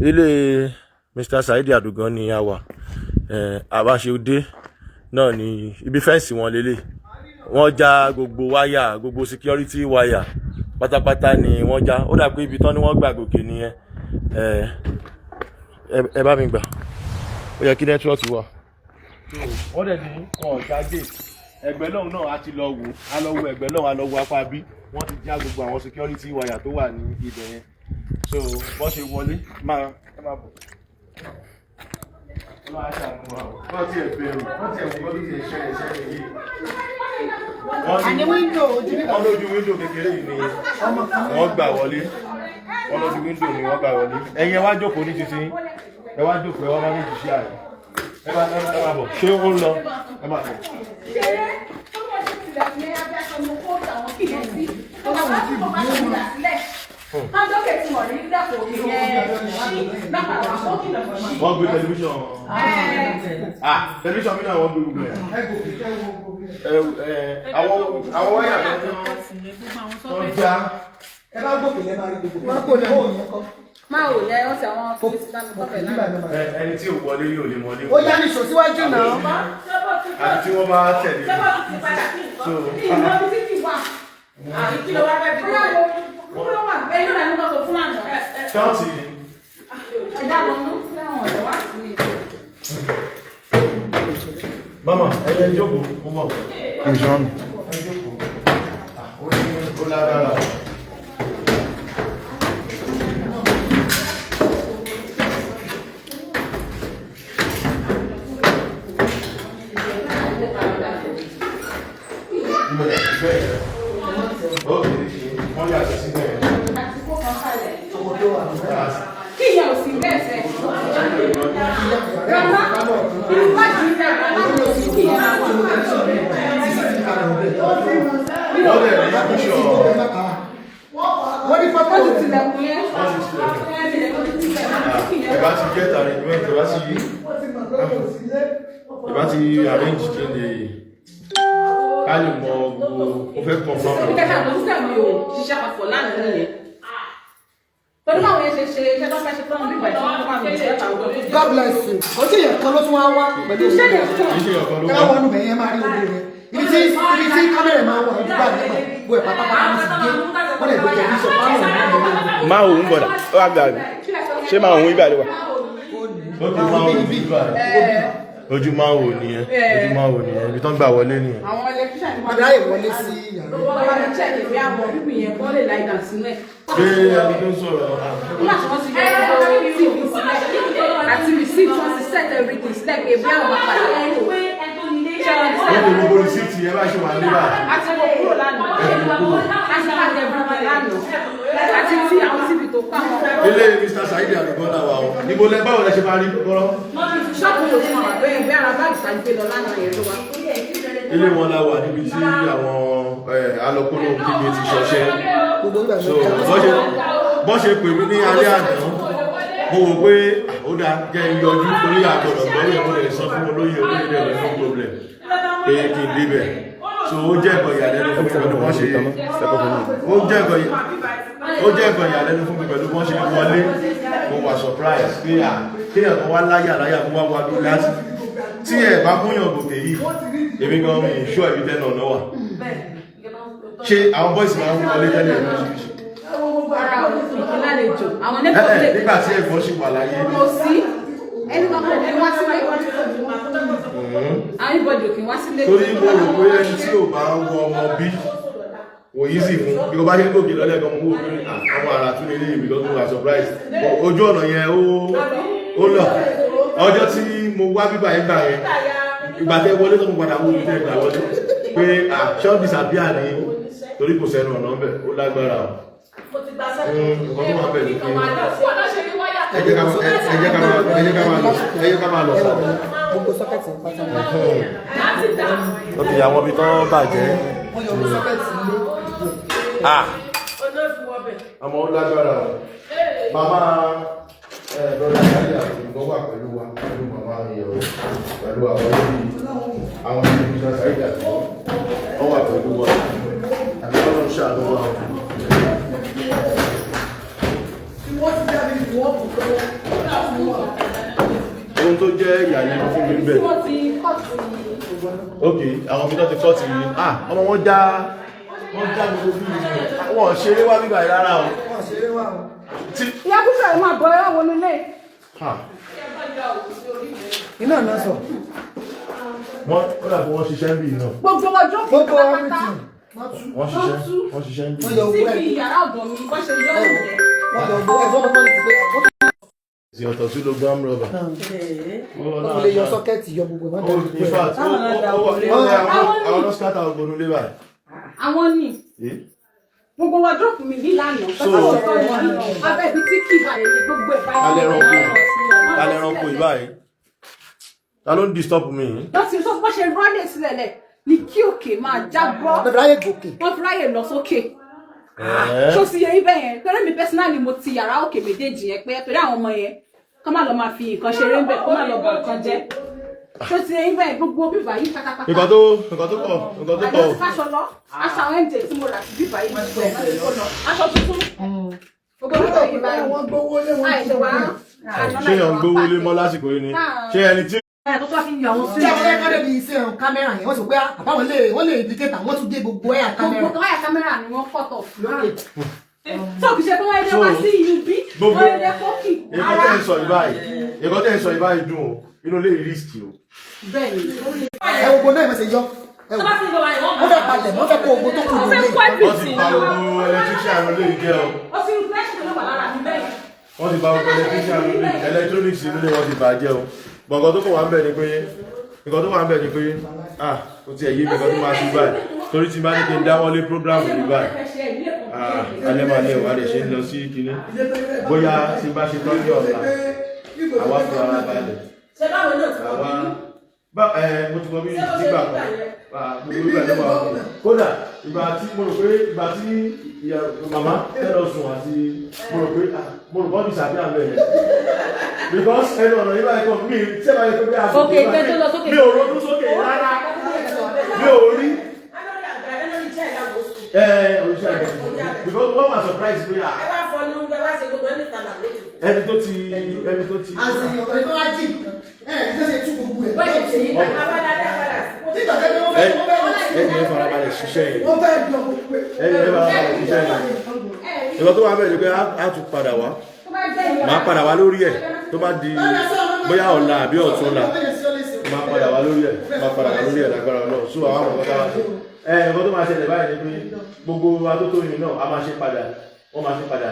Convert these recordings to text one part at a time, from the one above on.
ilé Mr. Saheed Adogan ni a wà. Àbáṣeudé náà ni ibi fẹ́ǹsì wọn lélẹ̀. Wọ́n já gbogbo wáyà, gbogbo security wáyà pátápátá ni wọ́n já. Ó dà pé ibi tán ni wọ́n gbà gòkè nìyẹn. Ẹ bá mi gbà. Ó yẹ kí nẹ́tíwọ́ọ̀kì wà. Wọ́n dẹ̀ ní wọn ò já gate. Ẹgbẹ́ lọ́hùn náà a ti lọ wò. A lọ wo ẹgbẹ́ lọ́hùn, a lọ wo apá bí. Wọ́n ti já gbogbo àwọn security wáyà tó wà ní ibẹ̀ yẹn. So bọ́ ṣe wọlé ẹ máa bọ̀. Wọ́n ti ẹ̀ bẹ̀rù, wọ́n ti ẹ̀ wọ́n ti ẹ̀ ṣẹlẹ̀ yìí. Àní wíńdò ojú nígbà. Wọ́n lójú wíńdò kékeré yìí ni wọ́n gbà wọlé. Wọ́n lójú wíńdò ni wọ́n gbà wọlé. Ẹ̀yin ẹ wá jókòó ní títí. Ẹ wá jókòó, ẹ wá máa méjì sí ààrẹ. Ẹ máa bọ̀. Ṣé ó ń lọ? Ẹ máa bọ̀. Wọ́n gbé tẹlifíṣàn. Tẹlifíṣàn mi náà wọ́n gbé gbogbo ẹ̀. Àwọn wáyà tó já. Ẹ bá gbókè lẹ́ máa rí gbogbo. Wọ́n kò lẹ́ òun yẹn kọ́. Máa wò lẹ́ ọ̀sẹ̀ àwọn fòkìsì bá mi kọ́fẹ̀ náà. Ẹni tí ò wọlé yóò lè wọlé. Ó yá ní sòsíwájú náà. Àti tí wọ́n bá tẹ̀lé. Ṣọ́ọ̀tì. Mama, ẹyẹ jókòó, ó bọ̀. Ìṣọ́nù. Ó lágbára. Wọ́n yà sí bẹ́ẹ̀. Kí ìyá ò sí bẹ́ẹ̀ sẹ́? Grandma, irú bá jù ní ẹ̀rọ láti lọ sí kí ìyá wà. Wọ́n lè rí píṣọ̀. Wọ́n ní fọ́tò ti tilẹ̀kùn yẹn. Ẹ bá ti get arrangement, ẹ bá ti arrange kí ni ká lè mọ gbogbo o fẹ́ confirm. Ìkẹta àwọn sísẹ̀ mi ò ṣiṣẹ́ papọ̀ lánàá nìyẹn. Torí báwo yẹn ṣe iṣẹ́ tó fẹ́ ṣe fún bíbẹ̀ tí wọ́n máa bẹ̀rẹ̀ sí àwọn ọdún. God bless you. Ó sì yẹ kan ló tún wá wá pẹ̀lú Iṣẹ́ yẹn fún ẹ bá wọnú bẹ̀yẹn máa rí gbogbo rẹ̀. Ibi tí kámẹ́rà máa wà nígbà nígbà gbogbo ẹ̀ pátápátá ní ti gé. Wọ́n lè gbé tẹ̀lifíṣàn pálọ̀ náà lọ́wọ́. Máa òun bọ̀dà, ó wà gbà mí. Ṣé máa òun ibà lè wà? Ojú máa wò nìyẹn, ojú máa wò nìyẹn, ibi tán gbà wọlé nìyẹn. Àwọn ẹlẹ́tíṣà ni Wọ́n dáyé wọlé sí yàrá. wọ́n máa ń ṣẹ̀kì bí àwọn bíbí yẹn kọ́ lè láì dà sínú ẹ̀. Ṣé ẹni tó ń sọ̀rọ̀? Nígbà tí wọ́n ti yọ ọ̀rọ̀ TV sílẹ̀ àti receipt wọ́n ti set everything sílẹ̀ pé bí àwọn máa padà kúrò. Wọ́n kò gbogbo rìsíìtì ẹ bá ṣe wà níbà. Àti kò kúrò lánàá. Àti pàdé everything lánàá. Àti tí àwọn TV tó kọ́ àwọn. Ilé Mr. Saheed Adogan náà wà ó. Níbo lẹ báwo lẹ ṣe máa rí gbọ́rọ́? Ṣọ́ọ̀bù ló fún àwọn àgbẹ̀ bí ara báàgì sáńgbé lọ lánàá yẹn ló wá. Ilé wọn la wà níbi tí àwọn alọ́kọ́lọ́ kígbe ti ṣọṣẹ́. So bọ́ ṣe pè mí ní alẹ́ àná, mo wò pé ó dáa jẹ́ ìyọjú torí àgbọ̀dọ̀ gbọ́lẹ̀ mo lè sọ fún olóyè rẹ̀ no problem pé kí n débẹ̀. So ó jẹ́ ẹ̀kọ́ ìyàlẹ́nu fún mi pẹ̀lú wọ́n ṣe ìyàlẹ́nu fún mi pẹ̀lú wọ́n ṣe wọlé. Mo wà surprise pé kéèyàn kan wá láyà kó wá wá bí láti tí ẹ̀ bá múyàn gòkè yìí èmi gan mi ṣó ẹ̀bí tẹ́nà ọ̀nà wà. Ṣé àwọn boys máa ń wọlé tẹ́lẹ̀ lóṣìṣì? Nígbà tí ẹ̀gbọ́n ṣì wà láyé. Kò sí ẹni kan kò kí wá sílé. Everybody ò kí wá sílé. Torí mo rò pé ẹni tí ò bá ń wọ ọmọ bí kò yí sí fún bí o bá ṣe ń gòkè lọ́lẹ̀ kan mú òfin àwọn ará tún lè ní ìbí lọ́dún wa surprise. Ojú ọ̀nà yẹn ó lọ. Ọjọ́ tí mo wá bíbá yẹn gbà yẹn ìgbà tẹ wọlé tó mú padà wó ní ẹgbà wọlé pé ṣọ́ọ̀bù disappear ní torí kò sẹ́nu ọ̀nà ọ̀bẹ̀ ó lágbára ọ̀. Nǹkan tó máa bẹ̀ ní kí ẹ jẹ́ ká máa lọ sáré. Gbogbo sọ́kẹ̀tì ń pátá. Ó fi àwọn ibi tán bàjẹ́. Wọ́n yọ sọ́kẹ̀tì ilé. Àmọ́ ó lágbára ọ̀. Màmá brother Saheed Adogan wà pẹ̀lú wa pẹ̀lú màmá ìyàwó pẹ̀lú àwọn Mr. Saheed Adogan wọ́n wà pẹ̀lú wa àti wọ́n ń ṣàánú wa. ohun tó jẹ́ ìyàlẹ́nu fún mi bẹ́ẹ̀. ok àwọn ọmọ tó ti kọ́ ti ọmọ wọn já gbogbo bí wọn ṣeré wá bíbá yìí rárá o. ìyá kúṣọ̀ ẹ̀ máa bọ̀ ẹ́ wọnú ilé. iná náà sọ. wọ́n dàbí wọ́n ṣiṣẹ́ ń bì náà. gbogbo ọjọ́ kí pátápátá. wọ́n ṣiṣẹ́ ń bì. síbi yàrá ọ̀dọ̀ mi bọ́ ṣe yọ ọ̀dẹ̀. ti ọ̀tọ̀ sí ló gbám rọ́bà. wọ́n lè yọ sọ́kẹ́ẹ̀tì yọ gbogbo wọn. in fact àwọn lọ́sítátà ọgbọ̀nù lé báyìí. àwọn ni gbogbo wardrobe mi ní lánàá abẹ́ ibi tí kì í bàyẹ̀ ní gbogbo ẹ̀ báyìí. alẹ́ ẹranko ìbáyìí ta ló ń disturb mi. lọ́sí sọ bó ṣe rọ́lẹ̀ sílẹ̀ lẹ̀ ní kí òkè máa jábọ́ wọ́n fi ráyè gòkè. wọ́n fi ráyè lọ sókè. ṣó sì yẹ ibẹ̀ yẹn torí mi personally mo ti yàrá òkè méjèèjì yẹn pé torí àwọn ọmọ yẹn kọ́ má lọ máa fi nǹkan ṣeré ń bẹ̀ kó má lọ bọ̀ nǹkan jẹ́. ṣó sì yẹ ibẹ̀ gbogbo bíbá yìí pátápátá. nǹkan tó pọ̀. àjọ ti fáṣọ lọ aṣọ àwọn MJ tí mo rà sí bíbá yìí aṣọ tuntun. gbogbo bíbá yìí báyìí wọ́n gbówó lé wọn. ṣé yàn ń gbówó lé mọ́ lásìkò yìí ni ṣé ẹni tí. tó bá fi ń yọ àwọn sí ẹ̀ kọ́dẹ̀ bí iṣẹ́ kámẹ́rà yẹn wọ́n sọ pé àbáwọn lè indicate àwọn tún dé gbogbo ẹ̀yà kámẹ́rà. gbogbo ẹ̀yà kámẹ́rà ni wọ́n fọ́tọ̀ lókè. tó kìí ṣe pé wọ́n yẹ wá sí UB wọ́n yẹ fọ́kì. ẹ̀kọ́ tẹ́ ń sọ ìbáyìí dùn o inú lè risk o. bẹ́ẹ̀ni. ẹ gbogbo náà ìmọ̀sẹ̀ yọ. wọ́n fẹ́ palẹ̀ wọ́n fẹ́ kó ogun tó kù lóde. wọ́n ti bà gbogbo electrician lè jẹ́ o. wọ́n ti bà gbogbo electrician lè electronics nílé wọ́n ti bàjẹ́ o. Bọ̀ǹkan tó kọ̀ wá ń bẹ̀ ni pé ó ti ẹ̀yí nǹkan tó máa ṣe báyìí torí ti bá ní kí n dáwọ́ lé prógrámù ní báyìí alẹ́ máa ní ẹ̀wà rẹ̀ ṣe ń lọ sí kinní bóyá tí bá ṣe tọ́jú ọ̀la àwa fún ara balẹ̀ mo ti mọ bí nígbà kan gbogbo ìgbà nígbà kan kódà ìgbà tí mo rò pé màmá tẹ́lọ̀ sùn àti mo rò bọ́ bí sàbí àmì ẹ̀ because ẹnu ọ̀nà yìí báyìí kan mi sẹ́wà yẹ pé bí a sọ pé mi ò ronú sókè rárá mi ò rí oríṣi àgbẹ̀ because wọ́n wà surprise pé ẹni tó ti. àṣeyàn ọ̀rẹ́ tó wá jì tó ṣe tú gbogbo ẹ̀. ẹni ẹ farabalẹ̀ ṣiṣẹ́ yìí. wọ́n fẹ́ jọ gbogbo ẹ̀. ẹni ẹ farabalẹ̀ ṣiṣẹ́ yìí. ìgbà tó wà bẹ́ẹ̀ ni pé a tún padà wá máa padà wá lórí ẹ̀ tó bá di bóyá ọ̀la àbí ọ̀túnla máa padà wá lórí ẹ̀ lágbára náà sún àwọn ọmọ ọ̀gá wa ṣe. nǹkan tó máa ṣẹlẹ̀ báyìí ni pé gbogbo atótóyìn náà a máa ṣe padà wọ́n máa ṣe padà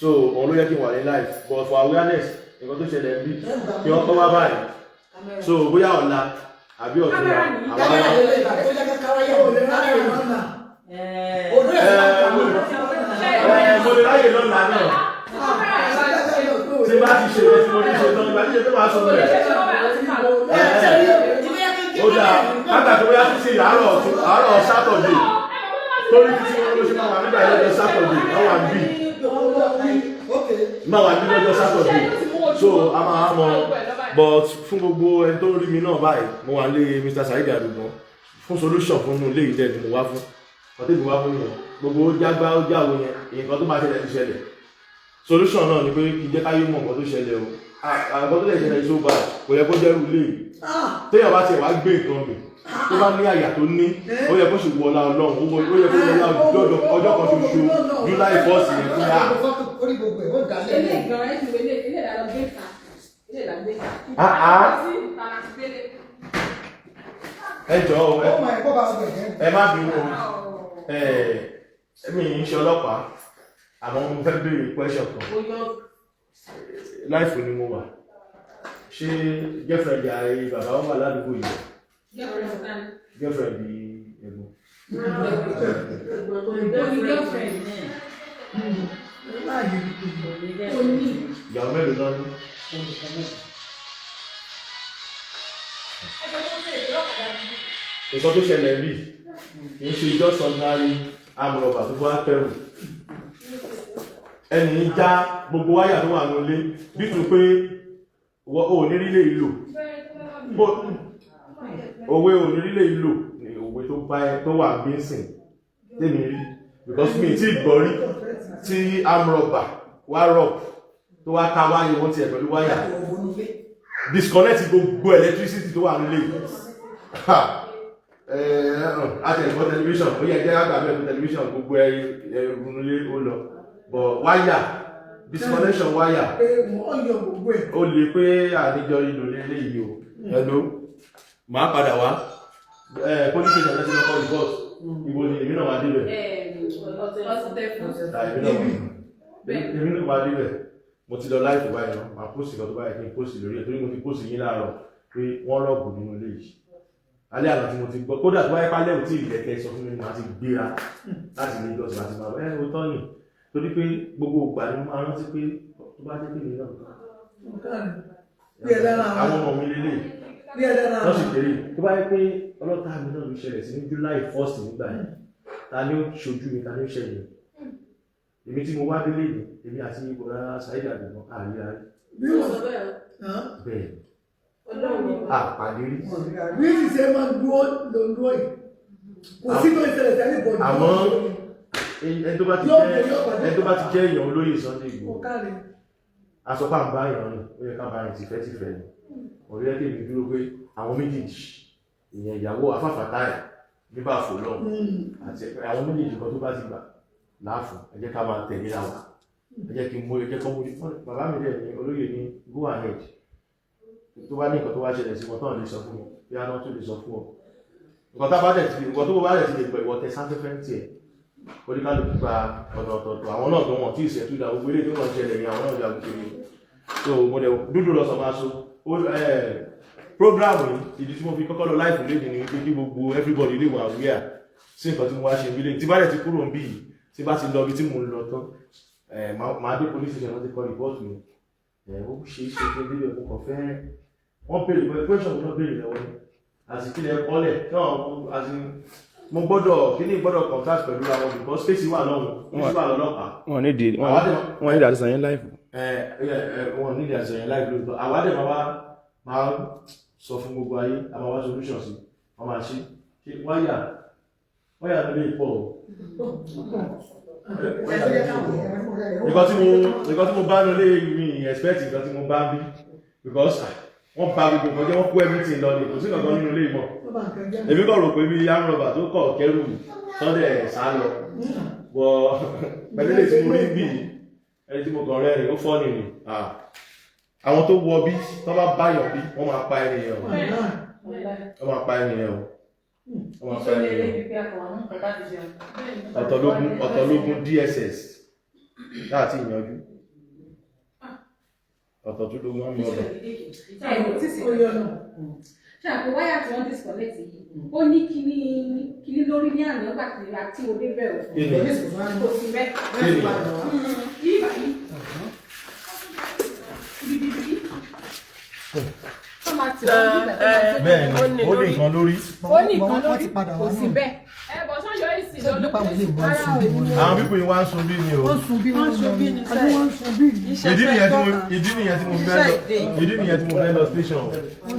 so òun ló yẹ kí n wà ní life but for awareness nǹkan tó ṣẹlẹ̀ bí kí wọ́n kọ́ wá báyìí so bóyá ọ̀la àbí ọ̀túnla àwọn mo lè ráyè lọ́la náà tí bá ti ṣe tí mo ní ṣe tán nígbà tí ṣe tó máa sọ rẹ̀ ó dáa látàkì bóyá tí ṣe àárọ̀ sátọ̀dé torí tí wọ́n ló ṣe máa wà nígbà lọ́jọ́ sátọ̀dé wọ́n wà bí máa wà ní lọ́jọ́ sátọ̀dé so a máa mọ but fún gbogbo ẹni tó rí mi náà báyìí mo wà lé Mr. Saheed Adogan fún solution fún inú ilé ìdẹ́ ni mo wá fún ọtí mi wá fún yẹn gbogbo ó jágbá ó jáwo yẹn nǹkan tó máa ṣẹlẹ̀ ti ṣẹlẹ̀ solution náà ni pé kí jẹ́ káyé mọ̀ nǹkan tó ṣẹlẹ̀ o àgbọn tó lè ṣẹlẹ̀ tó bá kò yẹ kó jẹ́rù lé téèyàn bá tiẹ̀ wá gbé nǹkan mi tó bá ní àyà tó ní ó yẹ kó ṣe wọ ọlá Ọlọ́run ó yẹ kó wọlé ọjọ́ kan ṣoṣo July 1st yẹn fún yà. ẹ jọ̀ọ́ ẹ má bínú mi ń ṣe ọlọ́pàá àmọ́ mo fẹ́ béèrè question kan láìfò ni mo wà ṣé girlfriend ààrẹ bàbá wọn wà ládùúgbò yìí girlfriend ẹ̀gbọ́n. ìyàwó mélòó lọ ní. nǹkan tó ṣẹlẹ̀ rí kì í ṣe just ordinary amúrọ̀bà tó bá pẹ̀rù ẹni já gbogbo wáyà tó wà nílé bí tún pé o ní rílé ìlò òwe ò ní rílé ìlò ní òwe tó wà bí ń sìn tèmi rí because mi tí gbọ́ rí tí amúrọ̀bà wá rọ̀ tó wá ká wáyé wọ́n ti ẹ̀ pẹ̀lú wáyà disconnect gbogbo electricity tó wà nílé àtẹ̀lẹ́gbọ́ television ó yẹ jẹ́ àgbàbẹ̀ television gbogbo ẹ̀rùn nílé ó lọ but wáyà disconnection wáyà ó lè pé àníjọ ìlò nílé yìí o ẹ̀lò máa padà wá police station lẹ́sìn lọ́kọ́ report ìbò ni èmi náà wá débẹ̀ èmi náà wá débẹ̀ mo ti lọ láìpẹ́ báyìí náà máa pósì lọ tó báyìí kí n pósì lórí ẹ̀ torí mo ti pósì yín láàárọ̀ pé wọ́n rọ̀bù nínú ilé yìí alẹ́ àná tí mo ti gbọ́ kódà tó wáyé pálẹ̀ ò tí ìlẹ̀kẹ́ sọ fún mi máa ti gbéra láti ní Lagos láti máa ó tọ́ nì torí pé gbogbo ìgbà ni mo máa rántí pé tó bá dé pé mi náà àwọn ọmọ mi lélẹ̀ wọ́n sì kéré tó bá yẹ pé ọlọ́ta mi náà ló ṣẹlẹ̀ sí ní July 1st nígbà yẹn ta ni ó ṣojú mi ta ni ó ṣẹlẹ̀ èmi tí mo wá délé yìí èmi àti ìbòrá Saheed Ire àríyá bẹ́ẹ̀ àpàdé rí. bí ìṣe máa ń dúró lóńdó yìí kò sí tó ìṣẹ̀lẹ̀ tẹ́lẹ̀ bọ̀ jù. àmọ́ ẹni tó bá ti jẹ́ èèyàn olóyè Sunday Igboho asọ́pá ń bá èèyàn rìn ó yẹ ká bá rìn tìfẹ́tìfẹ́ ni ọ̀rẹ́ tèmi dúró pé àwọn méjèèjì ìyẹn ìyàwó afáfàtáì nígbà fò lọ àti àwọn méjèèjì kan tó bá ti gbà láàfún ẹ jẹ́ ká máa tẹ̀lé ra wa ẹ jẹ́ kí n mú ẹ jẹ́ kọ́ mú bàbá mi dẹ̀ ní olóyè ní go ahead tó bá ní nǹkan tó wá ṣẹlẹ̀ sí wọn tán lè sọ fún mi bí a náà tó lè sọ fún ọ nǹkan tó bá dẹ̀ ti lè gbọ́ ìwọ tẹ sáfẹ́fẹ́ ń tiẹ̀ oníkálukú gba ọ̀nà ọ̀tọ̀ọ̀tọ̀ àwọn náà tó wọ́n tí ìṣẹ́ tó dá gbogbo ilé tó wọ́n ṣẹlẹ̀ ní àwọn náà ìjà gbogbo ní so mo dẹ̀ dúdú lọ sọ máa so prógráàmù ìdí tí mo fi kọ́kọ́ lọ láìpù léde ní wípé kí gbogbo everybody lè wà wíyà sí nǹkan tí mo wá ṣe nílé tí bá dẹ̀ ti kúrò ń bí yìí tí bá ti lọ bí tí mo ń lọ tán máa dé police station láti kọ́ rìpọ́ọ̀tù mi ó ṣe é ṣe pé délé ọkọ̀ kan fẹ́ wọ́n béèrè pé question náà béèrè lọ́wọ́ ni àsìkílẹ̀ kọ́lẹ̀ náà mo gbọ́dọ̀ kíní gbọ́dọ̀ contact pẹ̀lú àwọn because space wà lọ́wọ́ space wà lọ́lọ́pàá wọ́n ní àdìsàn yẹn live wọ́n ní àdìsàn yẹn live lóòótọ́ àwádẹ́ máa sọ fún gbogbo ayé àmà wá solution sí wọ́n máa ṣe wáyà ló lè pọ̀ nǹkan tí mo bá ń lé mi expect nǹkan tí mo bá ń bí because wọ́n bá gbogbo ọjọ́ wọ́n kó everything lọ ní kò sí nǹkan nínú ilé ìmọ̀ èmi kọ̀ rò pé bí yam rọ̀bà tó kọ̀ kẹrù sọ́dẹ̀ sá lọ bọ̀ pẹ̀lú ilé tí mo rí bí ẹni tí mo kàn rẹ́rìn ó fọ́ nìyí àwọn tó wọ bí tó bá báyọ̀ bí wọ́n máa pa ènìyàn wọ́n máa pa ènìyàn ọ̀tọ̀lógún DSS láti ìyànjú ọ̀tọ̀lógún àmì ọ̀dọ̀. ṣe àpò wáyà tí wọ́n disconnect yìí ó ní kíní lórí ní àná nígbà tí o dé bẹ̀rẹ̀ kò sí bẹ́ẹ̀. Bẹ́ẹ̀ni, ó ní nǹkan lórí. Ó ní nǹkan lórí, kò sí bẹ́ẹ̀. Ẹ̀bọ̀ sọ́jọ́ ìsì lọ́dún pé àwọn pípò yìí wá ń sun bí ni o. wọ́n sun bí ni Ìdí nìyẹn tí mo fẹ́ lọ station.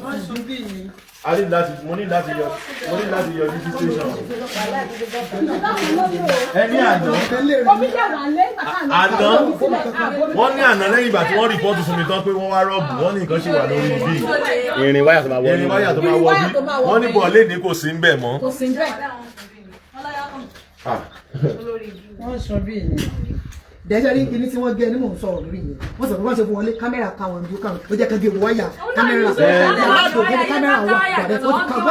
Wọ́n sun bí ni. Mo ní láti yọ ní station. Ẹni àná wọ́n ní àná lẹ́yìn ìgbà tí wọ́n rìpọ́tù fún mi tán pé wọ́n wá rọ́ọ̀bù wọ́n ní nǹkan ṣì wà lórí bí irin wáyà tó máa wọ bí wọ́n ní bọ̀ léde kò sí ń bẹ̀ mọ́. Wọ́n sun bí ni. dẹ́sẹ̀ rí kíní tí wọ́n gé ní mò ń sọ̀rọ̀ lórí yẹn wọ́n sọ pé wọ́n ṣe fún wọlé kámẹ́rà káwọn ìlú kan ó jẹ́ kẹ́gẹ́ wáyà kámẹ́rà wọ́n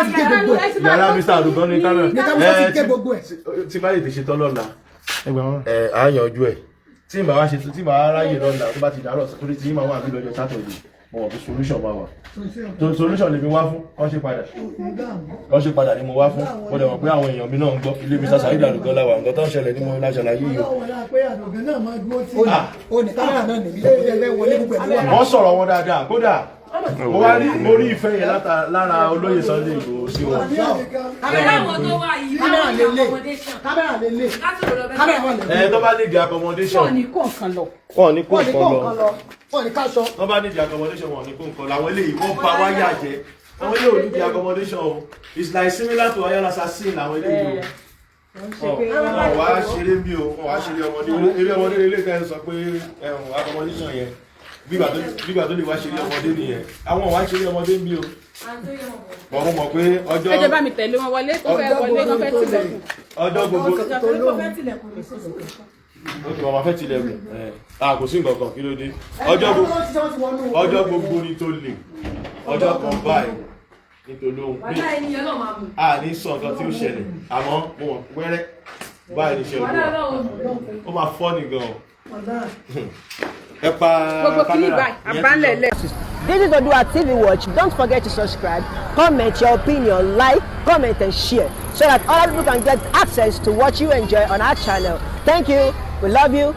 ti gé gbogbo ẹ̀. yàrá Mr. Adogan ní kámẹ́rà ní kámẹ́rà ti gé gbogbo ẹ̀. tí bá lè ti ṣe tán lọ́la à ń yanjú ẹ̀ tí màá ráyè lọ́la tó bá ti dárọ̀ torí tí màá wà bí lọ́jọ́ Saturday mo wọ̀ bí solution máa wà solution lè mi wá fún kọ́ ṣe padà ni mo wá fún mo dẹ̀ mọ̀ pé àwọn èèyàn mi náà ń gbọ́ ilé Mr. Saheed Ire láwà nǹkan tó ń ṣẹlẹ̀ ní mo láṣàlàyé yìí o. wọ́n sọ̀rọ̀ wọn dáadáa kódà mo rí ìfẹ́ yẹn lára olóyè Sunday Igboho sí wọn. Tó bá nídìí accommodation wọ́n ní kó nǹkan lọ. wọ́n ní káṣọ. wọ́n bá nídìí accommodation wọ́n ní kó nǹkan lọ àwọn eléyìí wọ́n bá wáyà jẹ́ àwọn eléyìí ò nídìí accommodation o it's like similar to ayala assassin àwọn eléyìí o wọ́n wá ṣeré bí o wọ́n wá ṣeré ọmọdé eré ọmọdé ilé kan sọ pé accommodation yẹn bígbà tó lè wá ṣeré ọmọdé nìyẹn àwọn wá ṣeré ọmọdé ń bí o mo mọ̀ pé ọjọ́ ẹ jẹ́ bá mi tẹ̀lé wọn wọlé tó fẹ́ wọlé tó fẹ́ tilẹ̀kùn. ọjọ́ gbogbo ok mama fẹ́ tilẹ̀kùn kò sí nǹkan kan kí ló dé ọjọ́ gbogbo ní tó lè ọjọ́ kan báyìí nítorí ohun pé a ní sọ nǹkan tí ó ṣẹlẹ̀ àmọ́ mo mọ̀ wẹ́rẹ́ báyìí ní ṣe ọdún ó máa fọ́ nìgan o. ẹ pa kámẹ́rà yẹn. This is ODUA TV Watch. Don't forget to subscribe, comment your opinion, like, comment and share so that other people can get access to what you enjoy on our channel. Thank you. We love you.